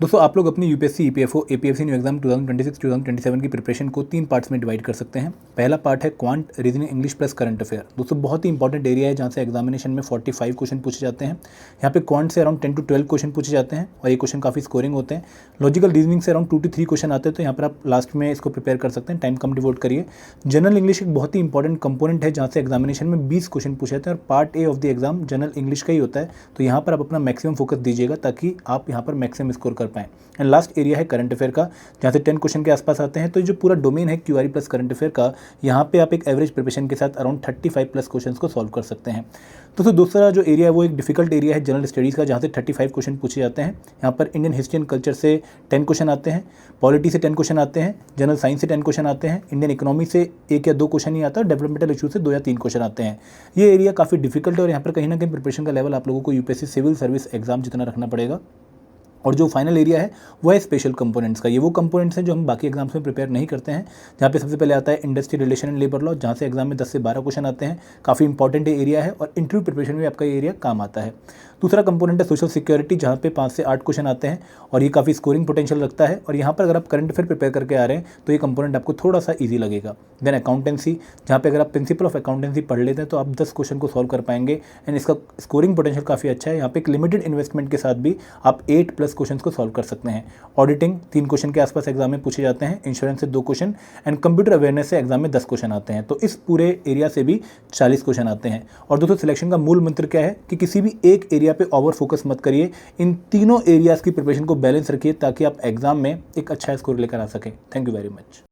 दोस्तों आप लोग अपनी UPSC, EPFO, APFC new exam 2026-2027 की प्रिपरेशन को 3 पार्ट्स में डिवाइड कर सकते हैं। पहला पार्ट है quant, reasoning, English plus current affair. दोस्तों बहुत ही इंपॉर्टेंट एरिया है जहाँ से एग्जामिनेशन में 45 क्वेश्चन पूछे जाते हैं। यहाँ पे क्वांट से अराउंड 10 to 12 क्वेश्चन पूछे जाते हैं और ये क्वेश्चन काफ़ी स्कोरिंग होते हैं। लॉजिकल रीजनिंग से अराउंड 2 to 3 क्वेश्चन आते हैं, तो यहाँ पर आप लास्ट में इसको प्रिपेयर कर सकते हैं, टाइम कम डिवोट करिए। जनरल इंग्लिश एक बहुत ही इंपॉर्टेंट कंपोनेंट है जहाँ से एग्जामिनेशन में 20 क्वेश्चन पूछे जाते हैं और part A of the exam general English का ही होता है, तो यहाँ पर आप अपना मैक्सिमम फोकस दीजिएगा ताकि आप यहाँ पर मैक्सिमम स्कोर कर पाएँ। एंड लास्ट एरिया है करंट अफेयर का, जहाँ से 10 क्वेश्चन के आसपास आते हैं। तो ये जो पूरा डोमेन है क्यूआरई प्लस करंट अफेयर का, यहाँ पे आप एक एवरेज प्रिपरेशन के साथ अराउंड 35 प्लस क्वेश्चन को सॉल्व कर सकते हैं। तो दूसरा जो एरिया है वो एक डिफिकल्ट एरिया है जनरल स्टडीज़ का, जहाँ से 35 क्वेश्चन पूछे जाते हैं। यहाँ पर इंडियन हिस्ट्री एंड कल्चर से 10 क्वेश्चन आते हैं, पॉलिटी से 10 क्वेश्चन आते हैं, जनरल साइंस से 10 क्वेश्चन आते हैं, इंडियन इकोनॉमी से 1 या 2 क्वेश्चन ही आता है, डेवलपमेंटल इशू से 2 या 3 क्वेश्चन आते हैं। ये एरिया काफ़ी डिफिकल्ट है और यहाँ पर कहीं ना कहीं प्रिपरेशन का लेवल आप लोगों को यूपीएससी सिविल सर्विस एग्जाम जितना रखना पड़ेगा। और जो फाइनल एरिया है वो है स्पेशल कंपोनेंट्स का। ये वो कंपोनेंट्स हैं जो हम बाकी एग्जाम्स में प्रिपेयर नहीं करते हैं, जहाँ पे सबसे पहले आता है industry relation and labour law, जहाँ से एग्जाम में 10 से 12 क्वेश्चन आते हैं। काफ़ी इंपॉर्टेंट एरिया है और इंटरव्यू प्रिपरेशन में आपका ये एरिया काम आता है। दूसरा कंपोनेंट है सोशल सिक्योरिटी, जहाँ पे 5 से 8 क्वेश्चन आते हैं और ये काफ़ी स्कोरिंग पोटेंशियल रखता है। और यहाँ पर अगर आप करंट अफेयर प्रिपेयर करके आ रहे हैं तो ये कंपोनेंट आपको थोड़ा सा ईजी लगेगा। देन अकाउंटेंसी, जहाँ पे अगर आप प्रिंसिपल ऑफ अकाउंटेंसी पढ़ लेते हैं तो आप 10 क्वेश्चन को सॉल्व कर पाएंगे एंड इसका स्कोरिंग पोटेंशियल काफ़ी अच्छा है। यहाँ पे एक लिमिटेड इन्वेस्टमेंट के साथ भी आप 8 प्लस क्वेश्चन को सॉल्व कर सकते हैं। ऑडिटिंग 3 क्वेश्चन के आसपास एग्जाम में पूछे जाते हैं, इंश्योरेंस से 2 क्वेश्चन एंड कंप्यूटर अवेयरनेस से एग्जाम में 10 क्वेश्चन आते हैं। तो इस पूरे एरिया से भी 40 क्वेश्चन आते हैं। और दोस्तों सिलेक्शन का मूल मंत्र क्या है कि किसी भी एक एरिया पे ओवर फोकस मत करिए, इन तीनों एरियाज़ की प्रिपरेशन को बैलेंस रखिए ताकि आप एग्जाम में एक अच्छा स्कोर लेकर आ सकें। Thank you very much.